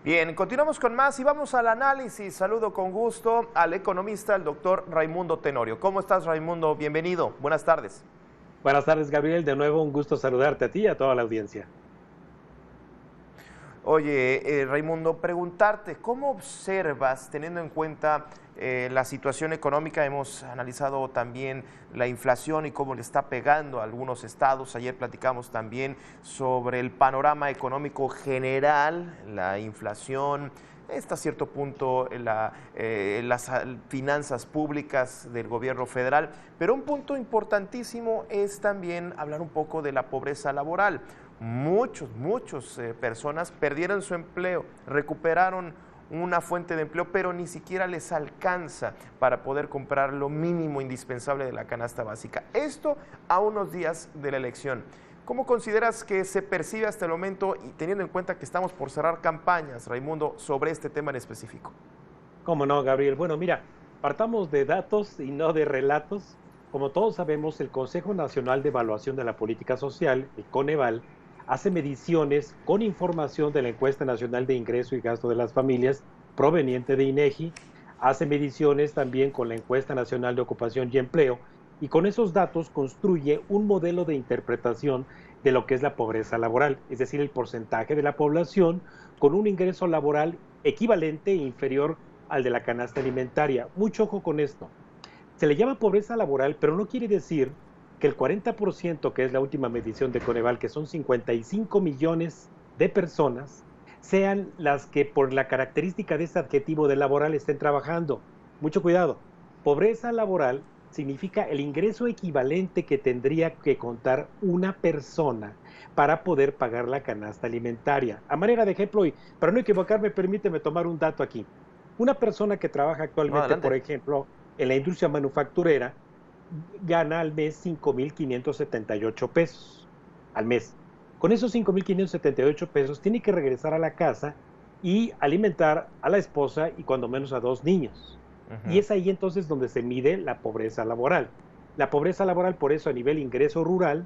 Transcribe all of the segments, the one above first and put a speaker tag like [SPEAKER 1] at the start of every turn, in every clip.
[SPEAKER 1] Bien, continuamos con más y vamos al análisis. Saludo con gusto al economista, el doctor Raimundo Tenorio. ¿Cómo estás, Raimundo? Bienvenido. Buenas tardes.
[SPEAKER 2] Buenas tardes, Gabriel. De nuevo, un gusto saludarte a ti y a toda la audiencia.
[SPEAKER 1] Oye, Raimundo, preguntarte, ¿cómo observas, teniendo en cuenta la situación económica? Hemos analizado también la inflación y cómo le está pegando a algunos estados. Ayer platicamos también sobre el panorama económico general, la inflación, hasta cierto punto las finanzas públicas del gobierno federal. Pero un punto importantísimo es también hablar un poco de la pobreza laboral. Muchas personas perdieron su empleo, recuperaron una fuente de empleo, pero ni siquiera les alcanza para poder comprar lo mínimo indispensable de la canasta básica. Esto a unos días de la elección. ¿Cómo consideras que se percibe hasta el momento y teniendo en cuenta que estamos por cerrar campañas, Raimundo, sobre este tema en específico?
[SPEAKER 2] ¿Cómo no, Gabriel? Bueno, mira, partamos de datos y no de relatos. Como todos sabemos, el Consejo Nacional de Evaluación de la Política Social, el Coneval, hace mediciones con información de la Encuesta Nacional de Ingreso y Gasto de las Familias proveniente de INEGI, hace mediciones también con la Encuesta Nacional de Ocupación y Empleo, y con esos datos construye un modelo de interpretación de lo que es la pobreza laboral, es decir, el porcentaje de la población con un ingreso laboral equivalente e inferior al de la canasta alimentaria. Mucho ojo con esto. Se le llama pobreza laboral, pero no quiere decir que el 40%, que es la última medición de Coneval, que son 55 millones de personas, sean las que por la característica de este adjetivo de laboral estén trabajando. Mucho cuidado. Pobreza laboral significa el ingreso equivalente que tendría que contar una persona para poder pagar la canasta alimentaria. A manera de ejemplo, y para no equivocarme, permíteme tomar un dato aquí. Una persona que trabaja
[SPEAKER 1] No,
[SPEAKER 2] actualmente, por
[SPEAKER 1] adelante.
[SPEAKER 2] ejemplo, en la industria manufacturera, gana al mes 5,578 pesos al mes. Con esos 5,578 pesos tiene que regresar a la casa y alimentar a la esposa y cuando menos a 2 niños. Y
[SPEAKER 1] Ujú.
[SPEAKER 2] es ahí entonces donde se mide la pobreza laboral. La pobreza laboral, por eso, a nivel ingreso rural,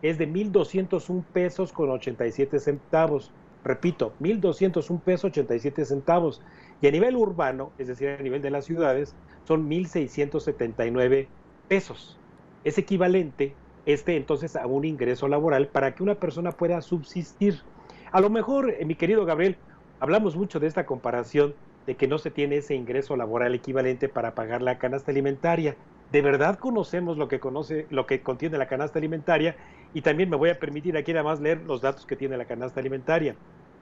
[SPEAKER 2] es de 1,201 pesos con 87 centavos. Repito, 1,201 pesos 87 centavos. Y a nivel urbano, es decir, a nivel de las ciudades, son 1,679 pesos. Es equivalente entonces a un ingreso laboral para que una persona pueda subsistir. A lo mejor, mi querido Gabriel, hablamos mucho de esta comparación de que no se tiene ese ingreso laboral equivalente para pagar la canasta alimentaria. ¿De verdad conocemos lo que contiene la canasta alimentaria? Y también me voy a permitir aquí nada más leer los datos que tiene la canasta alimentaria.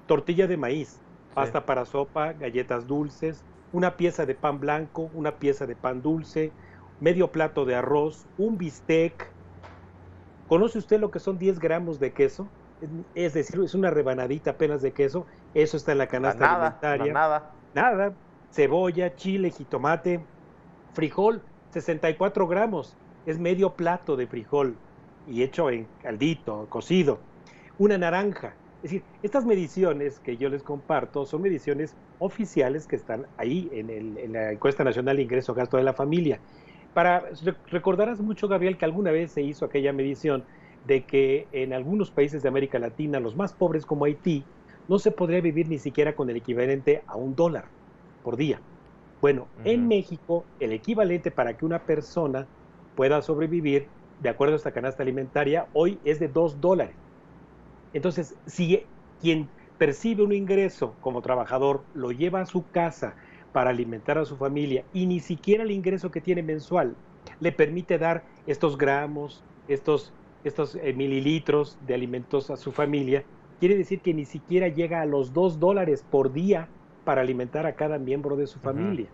[SPEAKER 2] Tortilla de maíz,
[SPEAKER 1] Sí.
[SPEAKER 2] pasta para sopa, galletas dulces, una pieza de pan blanco, una pieza de pan dulce, medio plato de arroz, un bistec. ¿Conoce usted lo que son 10 gramos de queso? Es decir, es una rebanadita apenas de queso. Eso está en la
[SPEAKER 1] La
[SPEAKER 2] canasta
[SPEAKER 1] nada, la
[SPEAKER 2] alimentaria.
[SPEAKER 1] nada.
[SPEAKER 2] Nada, cebolla, chile, jitomate, frijol, 64 gramos. Es medio plato de frijol y hecho en caldito, cocido. Una naranja. Es decir, estas mediciones que yo les comparto son mediciones oficiales que están ahí en la Encuesta Nacional de Ingreso Gasto de la Familia. Recordarás mucho, Gabriel, que alguna vez se hizo aquella medición de que en algunos países de América Latina, los más pobres como Haití, no se podría vivir ni siquiera con el equivalente a $1 por día. Bueno, en
[SPEAKER 1] Ujú.
[SPEAKER 2] México, el equivalente para que una persona pueda sobrevivir, de acuerdo a esta canasta alimentaria, hoy es de $2. Entonces, si quien percibe un ingreso como trabajador lo lleva a su casa para alimentar a su familia y ni siquiera el ingreso que tiene mensual le permite dar estos gramos, estos mililitros de alimentos a su familia, quiere decir que ni siquiera llega a los $2 por día para alimentar a cada miembro de su
[SPEAKER 1] Ujú.
[SPEAKER 2] familia.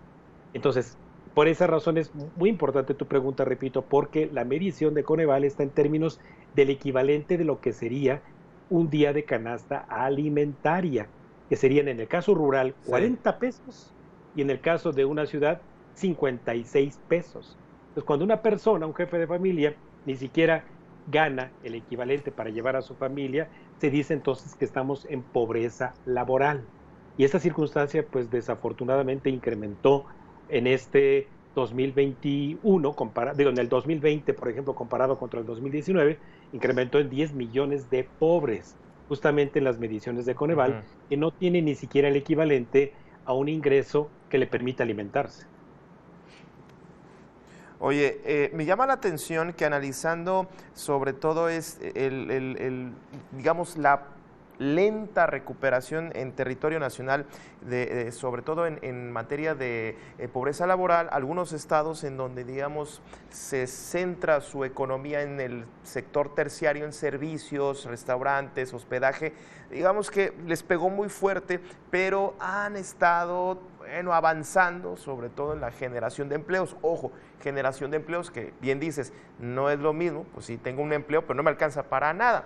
[SPEAKER 2] Entonces, por esa razón es muy importante tu pregunta, repito, porque la medición de Coneval está en términos del equivalente de lo que sería un día de canasta alimentaria, que serían en el caso rural
[SPEAKER 1] Sí.
[SPEAKER 2] 40 pesos y en el caso de una ciudad 56 pesos. Entonces, cuando una persona, un jefe de familia, ni siquiera gana el equivalente para llevar a su familia, se dice entonces que estamos en pobreza laboral. Y esta circunstancia, pues desafortunadamente incrementó en este 2021, en el 2020, por ejemplo, comparado contra el 2019, incrementó en 10 millones de pobres. justamente en las mediciones de Coneval,
[SPEAKER 1] Ujú.
[SPEAKER 2] que no tiene ni siquiera el equivalente a un ingreso que le permita alimentarse.
[SPEAKER 1] Oye, me llama la atención que analizando sobre todo es digamos, la lenta recuperación en territorio nacional, sobre todo en materia de pobreza laboral, algunos estados en donde, digamos, se centra su economía en el sector terciario, en servicios, restaurantes, hospedaje, digamos que les pegó muy fuerte, pero han estado, bueno, avanzando, sobre todo en la generación de empleos. Ojo, generación de empleos que, bien dices, no es lo mismo, pues sí tengo un empleo, pero no me alcanza para nada.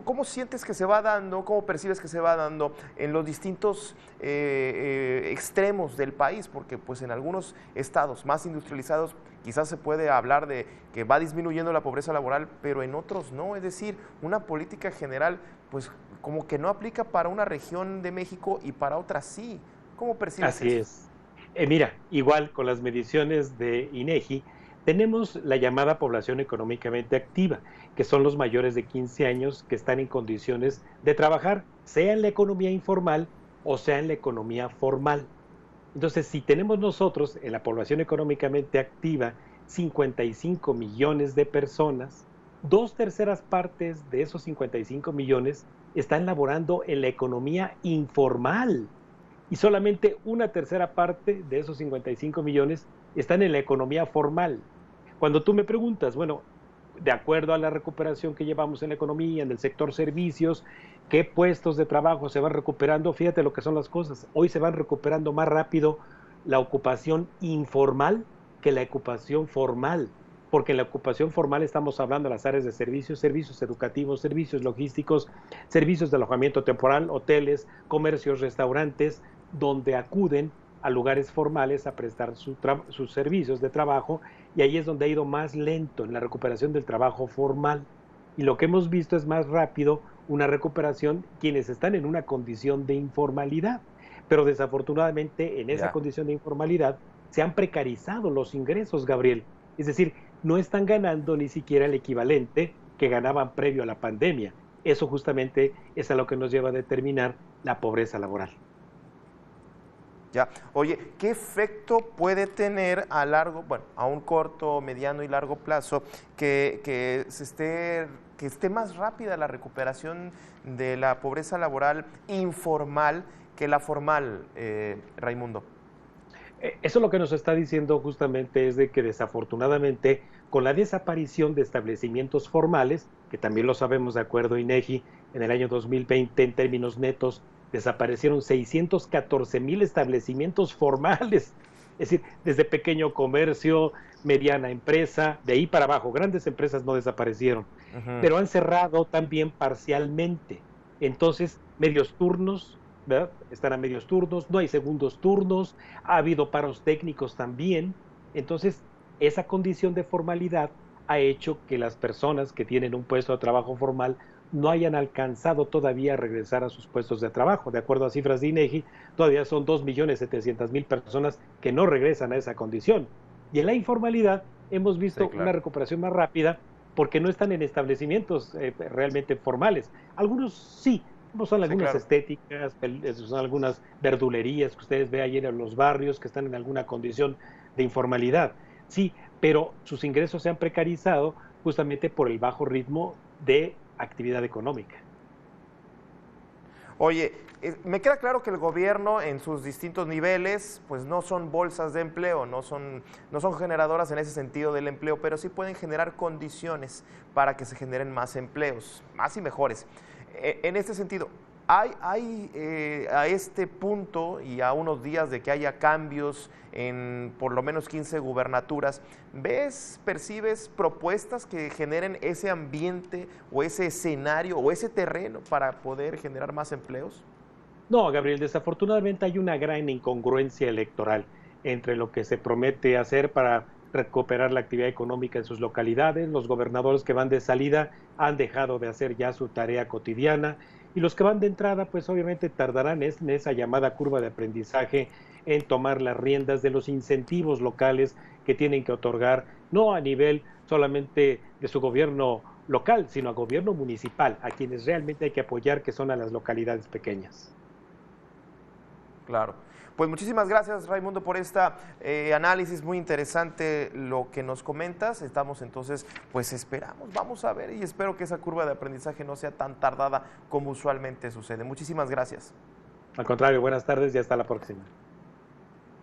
[SPEAKER 1] ¿Cómo sientes que se va dando, cómo percibes que se va dando en los distintos extremos del país? Porque pues en algunos estados más industrializados quizás se puede hablar de que va disminuyendo la pobreza laboral, pero en otros no. Es decir, una política general pues como que no aplica para una región de México y para otra sí. ¿Cómo percibes
[SPEAKER 2] Así
[SPEAKER 1] eso?
[SPEAKER 2] es. Mira, igual con las mediciones de INEGI, tenemos la llamada población económicamente activa, que son los mayores de 15 años que están en condiciones de trabajar, sea en la economía informal o sea en la economía formal. Entonces, si tenemos nosotros en la población económicamente activa 55 millones de personas, dos terceras partes de esos 55 millones están laborando en la economía informal y solamente una tercera parte de esos 55 millones están en la economía formal. Cuando tú me preguntas, bueno, de acuerdo a la recuperación que llevamos en la economía, en el sector servicios, qué puestos de trabajo se van recuperando, fíjate lo que son las cosas. Hoy se van recuperando más rápido la ocupación informal que la ocupación formal, porque en la ocupación formal estamos hablando de las áreas de servicios, servicios educativos, servicios logísticos, servicios de alojamiento temporal, hoteles, comercios, restaurantes, donde acuden a lugares formales a prestar sus servicios de trabajo, y ahí es donde ha ido más lento en la recuperación del trabajo formal. Y lo que hemos visto es más rápido una recuperación quienes están en una condición de informalidad. Pero desafortunadamente en esa
[SPEAKER 1] Ya.
[SPEAKER 2] condición de informalidad se han precarizado los ingresos, Gabriel. Es decir, no están ganando ni siquiera el equivalente que ganaban previo a la pandemia. Eso justamente es a lo que nos lleva a determinar la pobreza laboral.
[SPEAKER 1] Ya. Oye, ¿qué efecto puede tener a largo, bueno, a un corto, mediano y largo plazo que esté más rápida la recuperación de la pobreza laboral informal que la formal, Raimundo?
[SPEAKER 2] Eso lo que nos está diciendo justamente es de que desafortunadamente con la desaparición de establecimientos formales, que también lo sabemos de acuerdo a INEGI, en el año 2020 en términos netos desaparecieron 614,000 establecimientos formales, es decir, desde pequeño comercio, mediana empresa, de ahí para abajo, grandes empresas no desaparecieron,
[SPEAKER 1] Ujú.
[SPEAKER 2] pero han cerrado también parcialmente. Entonces, medios turnos, ¿verdad? Están a medios turnos, no hay segundos turnos, ha habido paros técnicos también. Entonces, esa condición de formalidad ha hecho que las personas que tienen un puesto de trabajo formal no hayan alcanzado todavía a regresar a sus puestos de trabajo. De acuerdo a cifras de INEGI, todavía son 2,700,000 personas que no regresan a esa condición. Y en la informalidad hemos
[SPEAKER 1] Sí,
[SPEAKER 2] visto una
[SPEAKER 1] claro.
[SPEAKER 2] recuperación más rápida porque no están en establecimientos realmente formales. Algunos sí, como son
[SPEAKER 1] Sí,
[SPEAKER 2] algunas
[SPEAKER 1] claro.
[SPEAKER 2] estéticas, son algunas verdulerías que ustedes ven ahí en los barrios que están en alguna condición de informalidad. Sí, pero sus ingresos se han precarizado justamente por el bajo ritmo de actividad económica.
[SPEAKER 1] Oye, me queda claro que el gobierno en sus distintos niveles, pues no son bolsas de empleo, no son generadoras en ese sentido del empleo, pero sí pueden generar condiciones para que se generen más empleos, más y mejores. En este sentido, a este punto y a unos días de que haya cambios en por lo menos 15 gubernaturas, percibes propuestas que generen ese ambiente o ese escenario o ese terreno para poder generar más empleos?
[SPEAKER 2] No, Gabriel, desafortunadamente hay una gran incongruencia electoral entre lo que se promete hacer para recuperar la actividad económica en sus localidades. Los gobernadores que van de salida han dejado de hacer ya su tarea cotidiana y los que van de entrada, pues obviamente tardarán en esa llamada curva de aprendizaje en tomar las riendas de los incentivos locales que tienen que otorgar, no a nivel solamente de su gobierno local, sino al gobierno municipal, a quienes realmente hay que apoyar, que son a las localidades pequeñas.
[SPEAKER 1] Claro. Pues muchísimas gracias, Raimundo, por esta análisis muy interesante lo que nos comentas. Estamos entonces, pues esperamos, vamos a ver y espero que esa curva de aprendizaje no sea tan tardada como usualmente sucede. Muchísimas gracias.
[SPEAKER 2] Al contrario, buenas tardes y hasta la próxima.